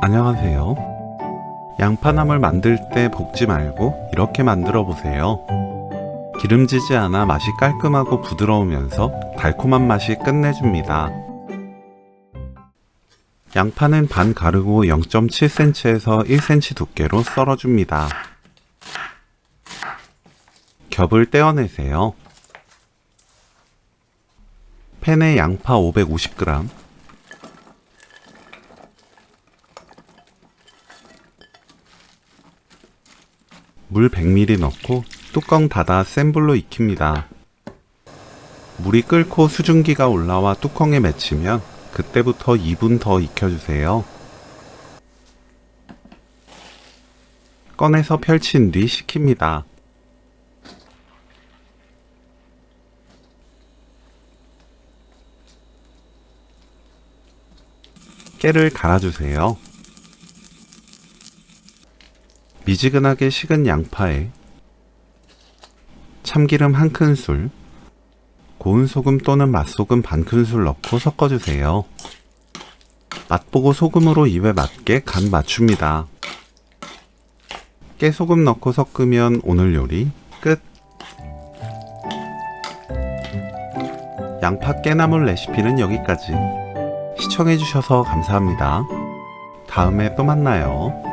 안녕하세요. 양파나물 만들 때 볶지 말고 이렇게 만들어 보세요. 기름지지 않아 맛이 깔끔하고 부드러우면서 달콤한 맛이 끝내줍니다. 양파는 반 가르고 0.7cm에서 1cm 두께로 썰어줍니다. 겹을 떼어내세요. 팬에 양파 550g, 물 100ml 넣고 뚜껑 닫아 센 불로 익힙니다. 물이 끓고 수증기가 올라와 뚜껑에 맺히면 그때부터 2분 더 익혀주세요. 꺼내서 펼친 뒤 식힙니다. 깨를 갈아주세요. 미지근하게 식은 양파에 참기름 1큰술, 고운 소금 또는 맛소금 반큰술 넣고 섞어주세요. 맛보고 소금으로 입에 맞게 간 맞춥니다. 깨소금 넣고 섞으면 오늘 요리 끝! 양파 깨나물 레시피는 여기까지. 시청해주셔서 감사합니다. 다음에 또 만나요.